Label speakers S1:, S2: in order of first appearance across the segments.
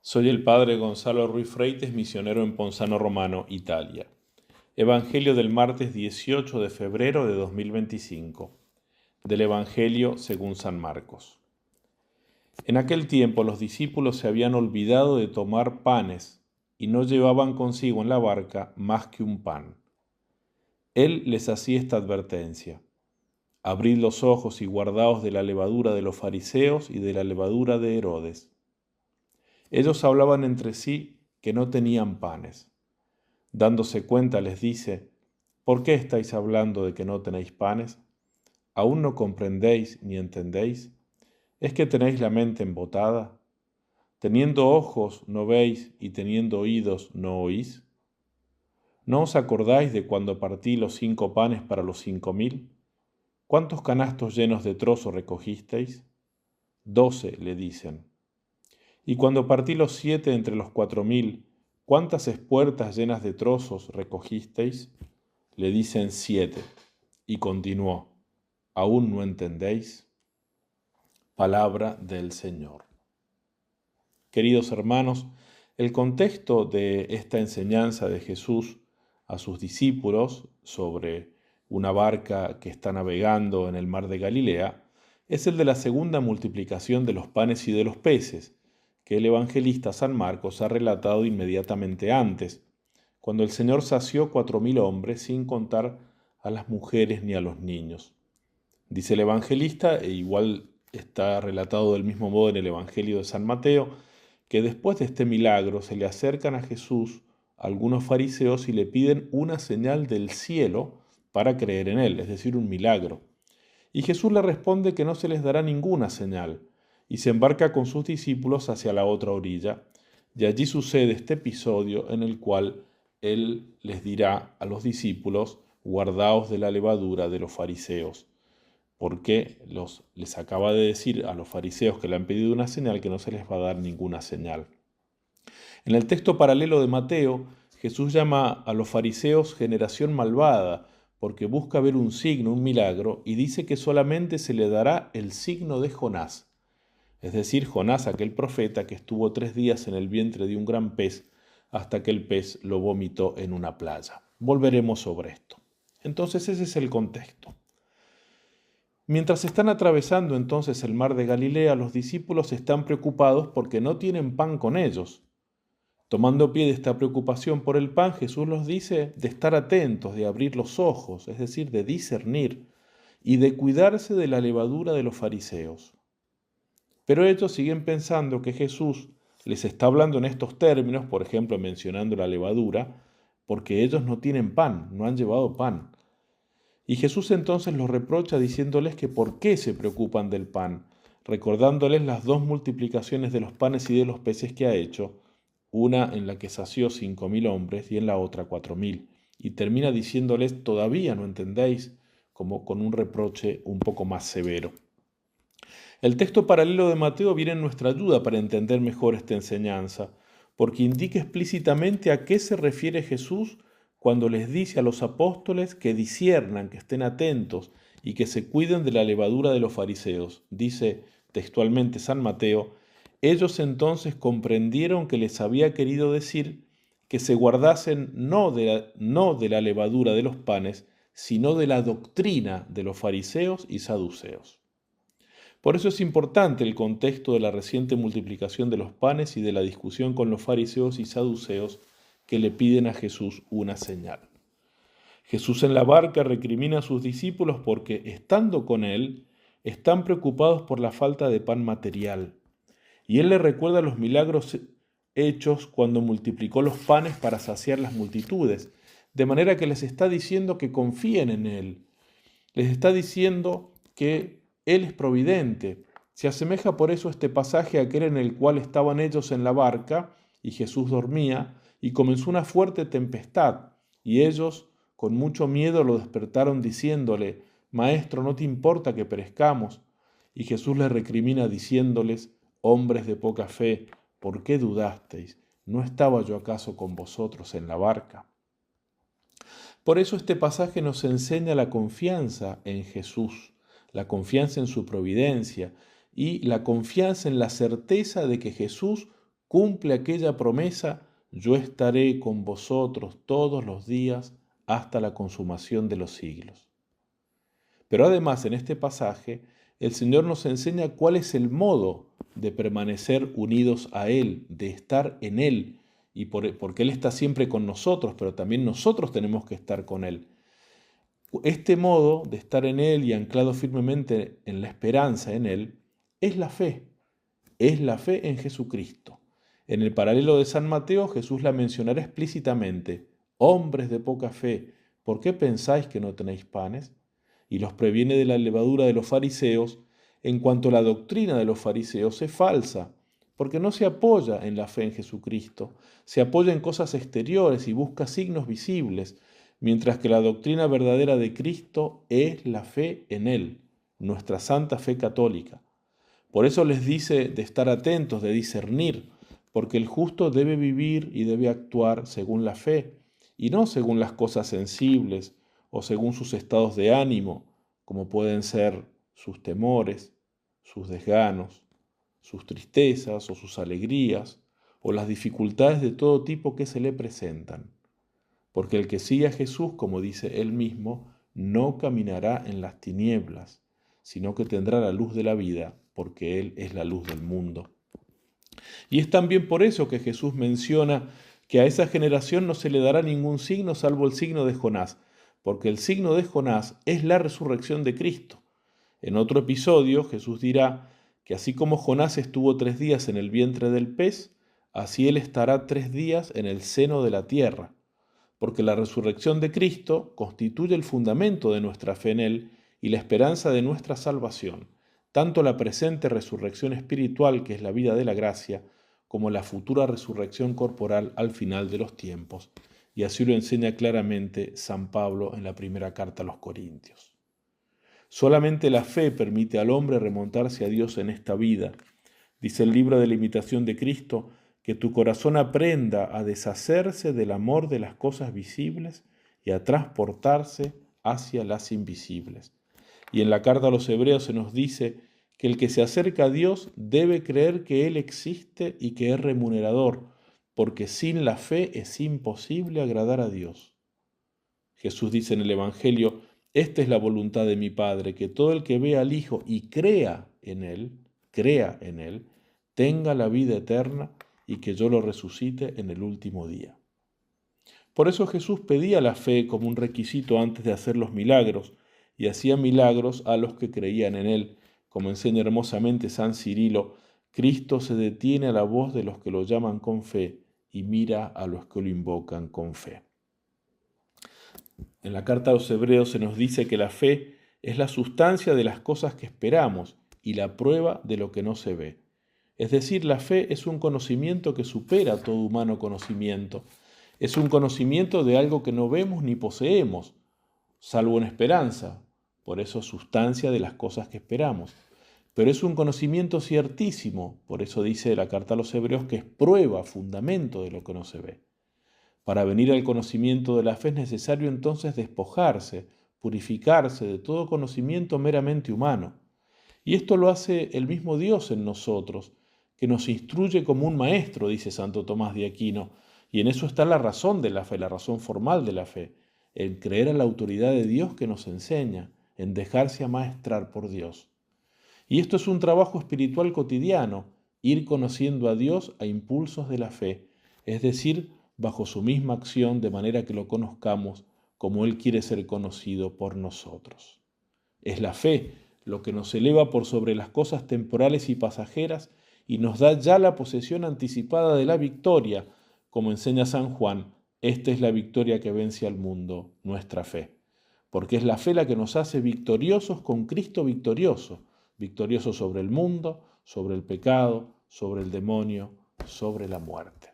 S1: Soy el padre Gonzalo Ruiz Freites, misionero en Ponzano Romano, Italia. Evangelio del martes 18 de febrero de 2025. Del Evangelio según San Marcos. En aquel tiempo los discípulos se habían olvidado de tomar panes y no llevaban consigo en la barca más que un pan. Él les hacía esta advertencia: abrid los ojos y guardaos de la levadura de los fariseos y de la levadura de Herodes. Ellos hablaban entre sí que no tenían panes. Dándose cuenta les dice: ¿por qué estáis hablando de que no tenéis panes? ¿Aún no comprendéis ni entendéis? ¿Es que tenéis la mente embotada? ¿Teniendo ojos no veis y teniendo oídos no oís? ¿No os acordáis de cuando partí los 5 panes para los 5000? ¿Cuántos canastos llenos de trozos recogisteis? 12, le dicen. Y cuando partí los 7 entre los 4000, ¿cuántas espuertas llenas de trozos recogisteis? Le dicen 7. Y continuó: ¿aún no entendéis? Palabra del Señor. Queridos hermanos, el contexto de esta enseñanza de Jesús a sus discípulos sobre una barca que está navegando en el mar de Galilea es el de la segunda multiplicación de los panes y de los peces, que el evangelista San Marcos ha relatado inmediatamente antes, cuando el Señor sació 4000 hombres sin contar a las mujeres ni a los niños. Dice el evangelista, e igual está relatado del mismo modo en el Evangelio de San Mateo, que después de este milagro se le acercan a Jesús algunos fariseos y le piden una señal del cielo para creer en él, es decir, un milagro. Y Jesús le responde que no se les dará ninguna señal, y se embarca con sus discípulos hacia la otra orilla, y allí sucede este episodio en el cual él les dirá a los discípulos: guardaos de la levadura de los fariseos, porque les acaba de decir a los fariseos que le han pedido una señal que no se les va a dar ninguna señal. En el texto paralelo de Mateo, Jesús llama a los fariseos generación malvada, porque busca ver un signo, un milagro, y dice que solamente se le dará el signo de Jonás. Es decir, Jonás, aquel profeta que estuvo 3 días en el vientre de un gran pez hasta que el pez lo vomitó en una playa. Volveremos sobre esto. Entonces ese es el contexto. Mientras están atravesando entonces el mar de Galilea, los discípulos están preocupados porque no tienen pan con ellos. Tomando pie de esta preocupación por el pan, Jesús los dice de estar atentos, de abrir los ojos, es decir, de discernir y de cuidarse de la levadura de los fariseos. Pero ellos siguen pensando que Jesús les está hablando en estos términos, por ejemplo, mencionando la levadura, porque ellos no tienen pan, no han llevado pan. Y Jesús entonces los reprocha diciéndoles que por qué se preocupan del pan, recordándoles las 2 multiplicaciones de los panes y de los peces que ha hecho, una en la que sació 5000 hombres y en la otra 4000. Y termina diciéndoles: todavía no entendéis, como con un reproche un poco más severo. El texto paralelo de Mateo viene en nuestra ayuda para entender mejor esta enseñanza, porque indica explícitamente a qué se refiere Jesús cuando les dice a los apóstoles que disciernan, que estén atentos y que se cuiden de la levadura de los fariseos. Dice textualmente San Mateo: ellos entonces comprendieron que les había querido decir que se guardasen no de la levadura de los panes, sino de la doctrina de los fariseos y saduceos. Por eso es importante el contexto de la reciente multiplicación de los panes y de la discusión con los fariseos y saduceos que le piden a Jesús una señal. Jesús en la barca recrimina a sus discípulos porque, estando con él, están preocupados por la falta de pan material. Y él les recuerda los milagros hechos cuando multiplicó los panes para saciar las multitudes, de manera que les está diciendo que confíen en él. Les está diciendo que él es providente. Se asemeja por eso este pasaje a aquel en el cual estaban ellos en la barca y Jesús dormía y comenzó una fuerte tempestad y ellos con mucho miedo lo despertaron diciéndole: Maestro, ¿no te importa que perezcamos? Y Jesús les recrimina diciéndoles: hombres de poca fe, ¿por qué dudasteis? ¿No estaba yo acaso con vosotros en la barca? Por eso este pasaje nos enseña la confianza en Jesús, la confianza en su providencia y la confianza en la certeza de que Jesús cumple aquella promesa, yo estaré con vosotros todos los días hasta la consumación de los siglos. Pero además en este pasaje el Señor nos enseña cuál es el modo de permanecer unidos a Él, de estar en Él, porque Él está siempre con nosotros, pero también nosotros tenemos que estar con Él. Este modo de estar en Él y anclado firmemente en la esperanza en Él es la fe en Jesucristo. En el paralelo de San Mateo, Jesús la mencionará explícitamente: hombres de poca fe, ¿por qué pensáis que no tenéis panes? Y los previene de la levadura de los fariseos, en cuanto la doctrina de los fariseos es falsa, porque no se apoya en la fe en Jesucristo, se apoya en cosas exteriores y busca signos visibles, mientras que la doctrina verdadera de Cristo es la fe en Él, nuestra santa fe católica. Por eso les dice de estar atentos, de discernir, porque el justo debe vivir y debe actuar según la fe, y no según las cosas sensibles o según sus estados de ánimo, como pueden ser sus temores, sus desganos, sus tristezas o sus alegrías, o las dificultades de todo tipo que se le presentan. Porque el que sigue a Jesús, como dice él mismo, no caminará en las tinieblas, sino que tendrá la luz de la vida, porque Él es la luz del mundo. Y es también por eso que Jesús menciona que a esa generación no se le dará ningún signo salvo el signo de Jonás, porque el signo de Jonás es la resurrección de Cristo. En otro episodio, Jesús dirá que así como Jonás estuvo 3 días en el vientre del pez, así él estará 3 días en el seno de la tierra, porque la resurrección de Cristo constituye el fundamento de nuestra fe en Él y la esperanza de nuestra salvación, tanto la presente resurrección espiritual, que es la vida de la gracia, como la futura resurrección corporal al final de los tiempos. Y así lo enseña claramente San Pablo en la primera carta a los Corintios. Solamente la fe permite al hombre remontarse a Dios en esta vida. Dice el libro de la imitación de Cristo, que tu corazón aprenda a deshacerse del amor de las cosas visibles y a transportarse hacia las invisibles. Y en la carta a los Hebreos se nos dice que el que se acerca a Dios debe creer que Él existe y que es remunerador, porque sin la fe es imposible agradar a Dios. Jesús dice en el Evangelio: esta es la voluntad de mi Padre, que todo el que vea al Hijo y crea en Él, tenga la vida eterna y que yo lo resucite en el último día. Por eso Jesús pedía la fe como un requisito antes de hacer los milagros, y hacía milagros a los que creían en Él. Como enseña hermosamente San Cirilo, Cristo se detiene a la voz de los que lo llaman con fe y mira a los que lo invocan con fe. En la carta a los Hebreos se nos dice que la fe es la sustancia de las cosas que esperamos y la prueba de lo que no se ve. Es decir, la fe es un conocimiento que supera todo humano conocimiento. Es un conocimiento de algo que no vemos ni poseemos, salvo en esperanza, por eso sustancia de las cosas que esperamos. Pero es un conocimiento ciertísimo, por eso dice la carta a los Hebreos que es prueba, fundamento de lo que no se ve. Para venir al conocimiento de la fe es necesario entonces despojarse, purificarse de todo conocimiento meramente humano. Y esto lo hace el mismo Dios en nosotros, que nos instruye como un maestro, dice Santo Tomás de Aquino, y en eso está la razón de la fe, la razón formal de la fe, en creer a la autoridad de Dios que nos enseña, en dejarse amaestrar por Dios. Y esto es un trabajo espiritual cotidiano, ir conociendo a Dios a impulsos de la fe, es decir, bajo su misma acción, de manera que lo conozcamos como Él quiere ser conocido por nosotros. Es la fe lo que nos eleva por sobre las cosas temporales y pasajeras y nos da ya la posesión anticipada de la victoria, como enseña San Juan. Esta es la victoria que vence al mundo, nuestra fe. Porque es la fe la que nos hace victoriosos con Cristo victorioso, victorioso sobre el mundo, sobre el pecado, sobre el demonio, sobre la muerte.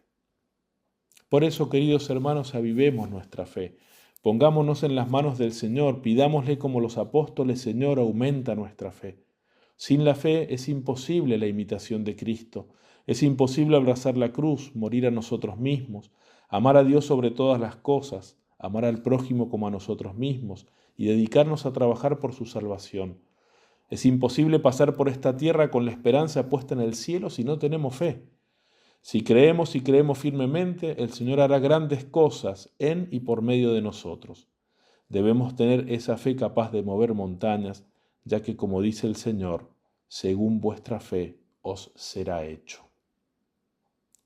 S1: Por eso, queridos hermanos, avivemos nuestra fe. Pongámonos en las manos del Señor, pidámosle como los apóstoles: Señor, aumenta nuestra fe. Sin la fe es imposible la imitación de Cristo, es imposible abrazar la cruz, morir a nosotros mismos, amar a Dios sobre todas las cosas, amar al prójimo como a nosotros mismos y dedicarnos a trabajar por su salvación. Es imposible pasar por esta tierra con la esperanza puesta en el cielo si no tenemos fe. Si creemos y creemos firmemente, el Señor hará grandes cosas en y por medio de nosotros. Debemos tener esa fe capaz de mover montañas, ya que como dice el Señor, según vuestra fe os será hecho.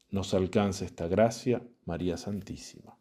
S1: Nos alcance esta gracia, María Santísima.